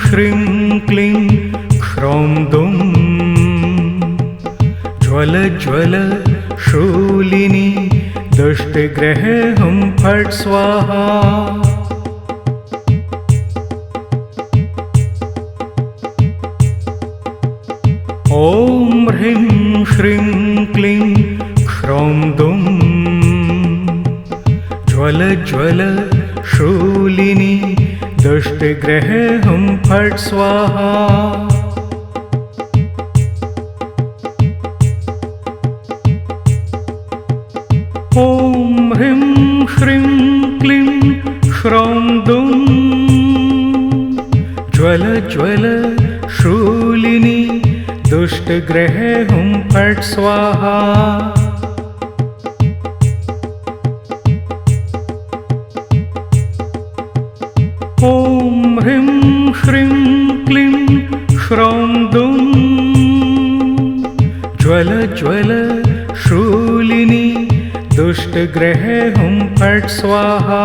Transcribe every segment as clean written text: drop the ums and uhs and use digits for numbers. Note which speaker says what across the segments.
Speaker 1: श्रीं क्लीं ह्रौं दुं ज्वल ज्वल शूलिनी दुष्टग्रहे हुं फट् स्वाहा। ॐ ह्रीं श्रीं क्लीं ह्रौं दुं ज्वल ज्वल शूलिनी दुष्टग्रहे हुं फट् स्वाहा। ॐ ह्रीं श्रीं क्लीं ह्रौं दुं ज्वल ज्वल शूलिनी दुष्टग्रहे हुं फट् स्वाहा। ॐ ह्रीं श्रीं क्लीं ह्रौं दुं ज्वल ज्वल शूलिनी दुष्टग्रहे हुं फट् स्वाहा।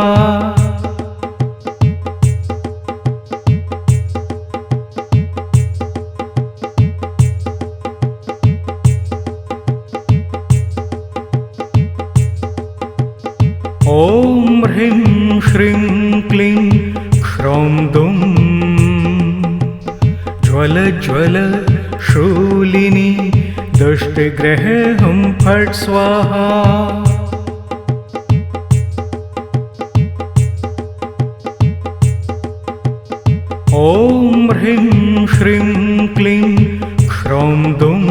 Speaker 1: ॐ ह्रीं श्रीं क्लीं ह्रौं दुं ज्वल ज्वल शूलिनी दुष्टग्रहे हुं फट् स्वाहा। ॐ ह्रीं श्रीं क्लीं ह्रौं दुं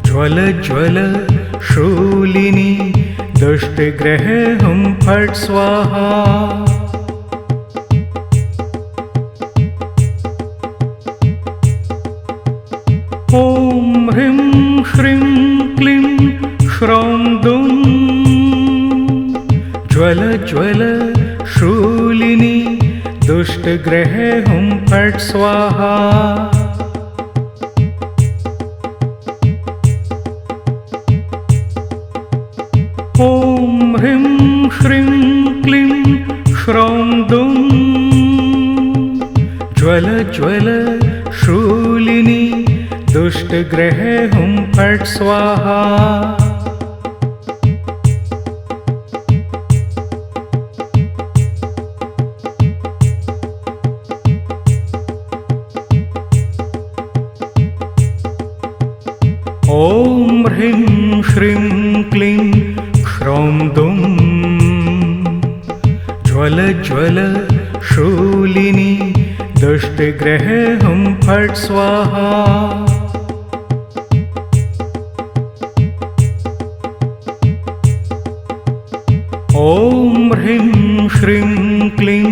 Speaker 1: ज्वल ज्वल शूलिनी दुष्टग्रहे हुं फट् स्वाहा। ॐ ह्रीं श्रीं क्लीं ह्रौं दुं ज्वल ज्वल शूलिनी दुष्टग्रहे हुं फट् स्वाहा। ॐ ह्रीं श्रीं क्लीं ह्रौं दुं ज्वल ज्वल शूलिनी दुष्टग्रहे हुं फट् स्वाहा। ॐ ह्रीं श्रीं क्लीं ह्रौं दुं ज्वल ज्वल शूलिनी दुष्टग्रहे हुं फट् स्वाहा। ॐ ह्रीं श्रीं क्लीं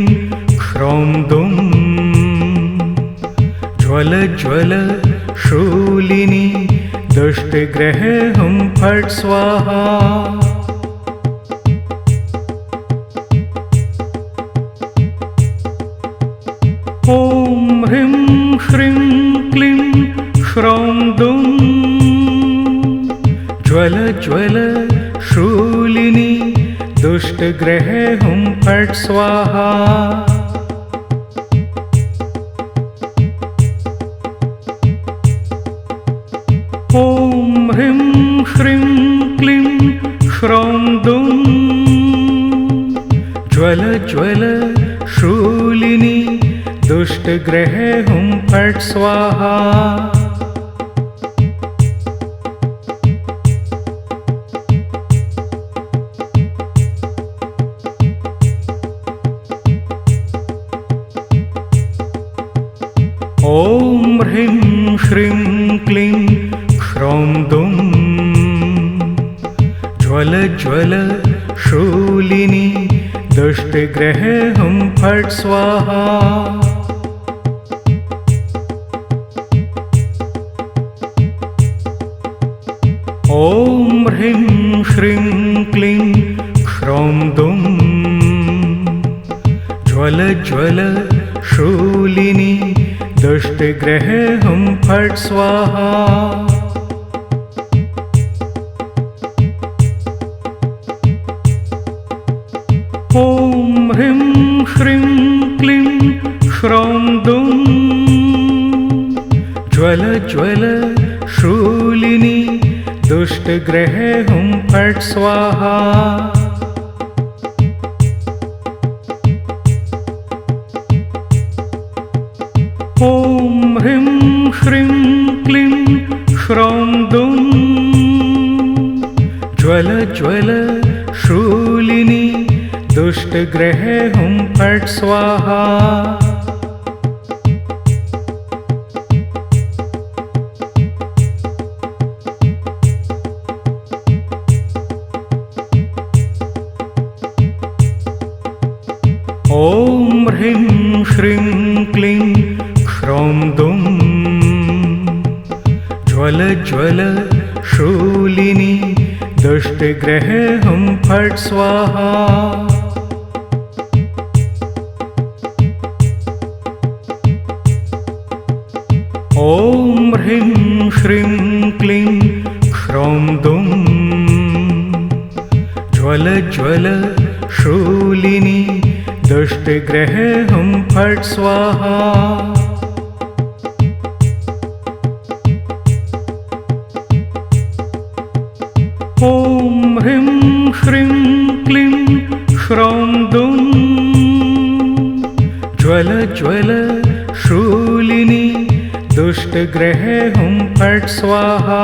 Speaker 1: ह्रौं दुं ज्वल ज्वल शूलिनी दुष्टग्रहे हुं फट् स्वाहा। ॐ ह्रीं श्रीं क्लीं ह्रौं दुं ज्वल ज्वल शूलिनी दुष्टग्रहे हुं फट् स्वाहा। ॐ ह्रीं श्रीं क्लीं ह्रौं दुं ज्वल ज्वल शूलिनी दुष्टग्रहे हुं फट् स्वाहा। ॐ ह्रीं श्रीं क्लीं ह्रौं दुं ज्वल ज्वल शूलिनी दुष्टग्रहे हुं फट् स्वाहा। ॐ ह्रीं श्रीं क्लीं ह्रौं दुं ज्वल ज्वल शूलिनी दुष्टग्रहे हुं फट् स्वाहा। ॐ ह्रीं श्रीं क्लीं ह्रौं दुष्टग्रह हुं फट् स्वाहा। ॐ ह्रीं श्रीं क्लीं श्रौं दुं ज्वल ज्वल शूलिनी दुष्टग्रह हुं फट् स्वाहा। ॐ ह्रीं श्रीं क्लीं श्रौं दुं ज्वल ज्वल शूलिनी दुष्टग्रह हुं फट् स्वाहा। ॐ ह्रीं श्रीं क्लीं श्रौं दुं ज्वल ज्वल शूलिनी दुष्टग्रह हुं फट् स्वाहा। ॐ ह्रीं श्रीं क्लीं श्रौं दुं ज्वल ज्वल शूलिनी दुष्टग्रह हुं फट् स्वाहा।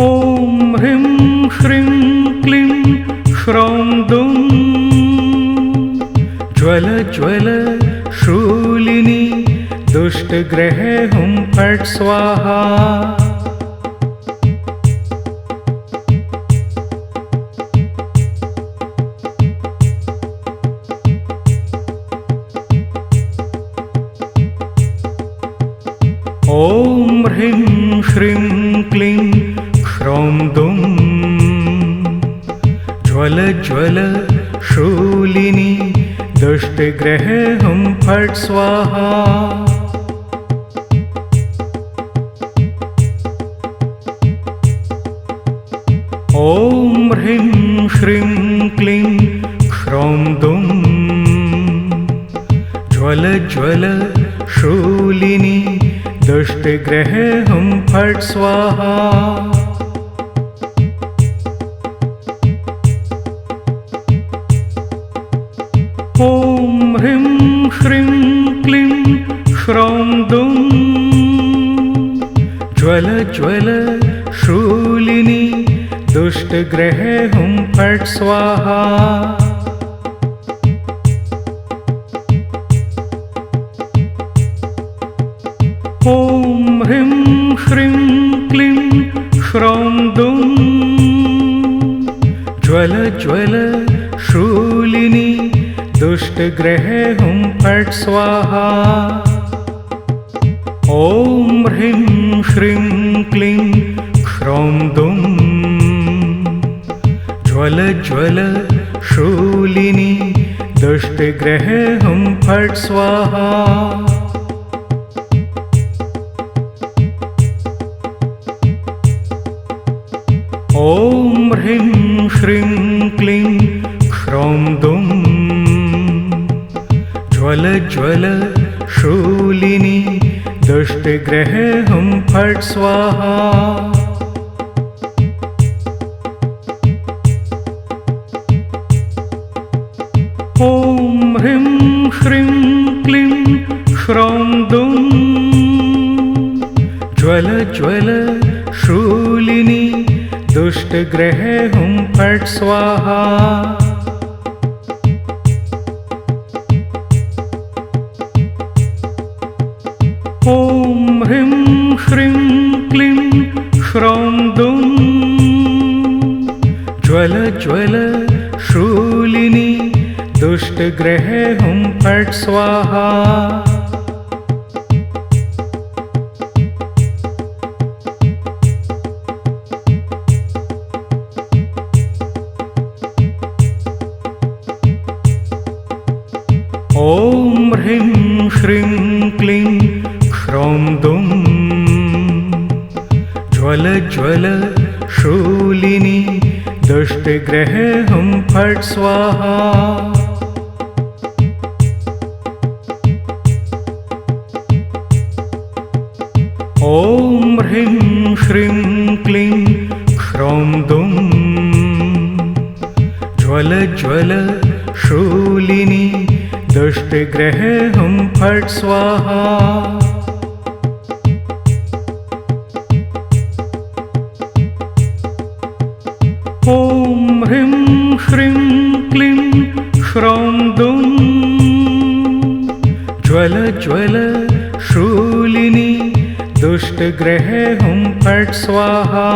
Speaker 1: ॐ ह्रीं श्रीं क्लीं श्रौं दुं ज्वल ज्वल शूलिनी दुष्टग्रह हुं फट् स्वाहा। ॐ ह्रीं श्रीं क्लीं श्रौं दुं ज्वल ज्वल शूलिनी दुष्टग्रह हुं फट् स्वाहा। ॐ ह्रीं श्रीं क्लीं श्रौं दुं ज्वल ज्वल शूलिनी दुष्टग्रह हुं फट् स्वाहा। ॐ ह्रीं श्रीं क्लीं श्रौं दुं ज्वल ज्वल शूलिनी दुष्टग्रह हुं फट् स्वाहा। ॐ ह्रीं श्रीं क्लीं श्रौं दुं ज्वल ज्वल शूलिनी दुष्टग्रह हुं फट् स्वाहा। ॐ ह्रीं श्रीं क्लीं श्रौं दुं ज्वल ज्वल शूलिनी दुष्टग्रह हुं फट् स्वाहा। ॐ ह्रीं श्रीं क्लीं श्रौं दुं ज्वल ज्वल शूलिनी दुष्टग्रह हुं फट् स्वाहा। ॐ ह्रीं श्रीं क्लीं श्रौं दुं ज्वल ज्वल शूलिनी दुष्टग्रह हुं फट् स्वाहा। ॐ ह्रीं श्रीं क्लीं श्रौं दुं ज्वल ज्वल शूलिनी दुष्टग्रह हुं फट् स्वाहा। ॐ ह्रीं श्रीं क्लीं श्रौं दुं ज्वल ज्वल शूलिनी दुष्टग्रह हुं फट् स्वाहा। ह्रीं श्रीं क्लीं क्ष्रौं दुं ज्वल ज्वल शूलिनी दुष्टग्रहे हुं फट् स्वाहा। ॐ ह्रीं श्रीं क्लीं क्ष्रौं दुं ज्वल ज्वल शूलिनी दुष्टग्रहे हुं फट् स्वाहा।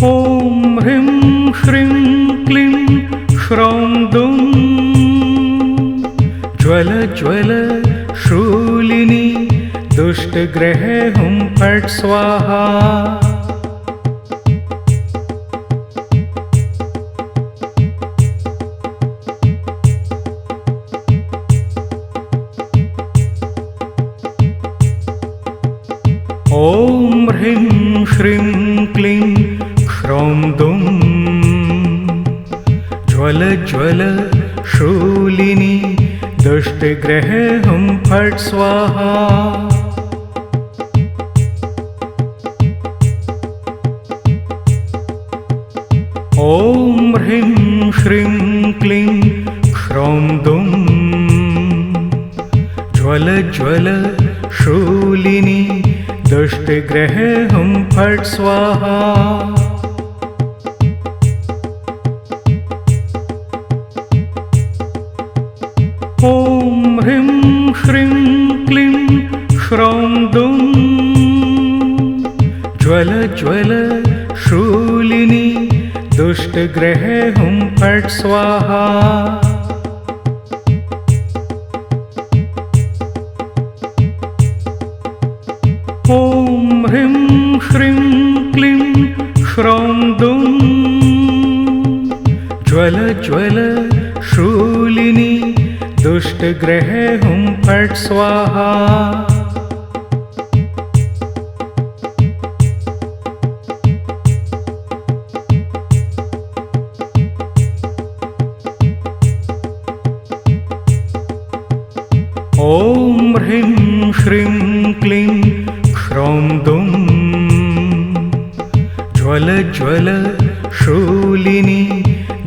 Speaker 1: ॐ ह्रीं श्रीं क्लीं क्ष्रौं दुं ज्वल ज्वल शूलिनी दुष्टग्रहे हुं फट् स्वाहा। ॐ ह्रीं श्रीं क्लीं क्ष्रौं दुं ज्वल ज्वल शूलिनी दुष्टग्रहे हुं फट् स्वाहा। ॐ ह्रीं श्रीं क्लीं क्ष्रौं दुं ज्वल ज्वल शूलिनी दुष्टग्रहे हुं फट् स्वाहा। ॐ ह्रीं श्रीं क्लीं क्ष्रौं दुं ज्वल ज्वल शूलिनी दुष्टग्रहे हुं फट् स्वाहा। ॐ ह्रीं श्रीं क्लीं क्ष्रौं दुं ज्वल ज्वल शूलिनी दुष्टग्रहे हुं फट् स्वाहा। ॐ ह्रीं श्रीं क्लीं क्ष्रौं दुं ज्वल ज्वल शूलिनी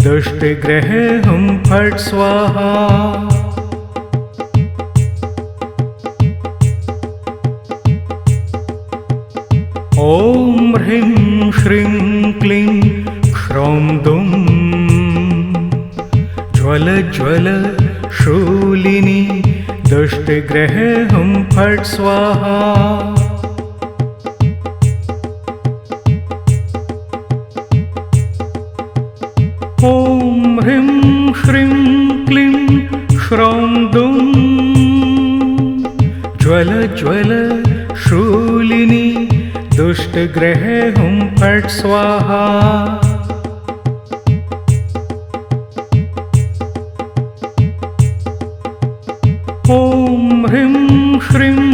Speaker 1: दुष्टग्रहे हुं फट् स्वाहा। ॐ ह्रीं श्रीं क्लीं क्ष्रौं दुं ज्वल ज्वल शूलिनी दुष्टग्रहे हुं फट् स्वाहा। ॐ ह्रीं श्रीं क्लीं क्ष्रौं दुं ज्वल ज्वल शूलिनी दुष्टग्रहे हुं फट् स्वाहा। ॐ ह्रीं श्रीं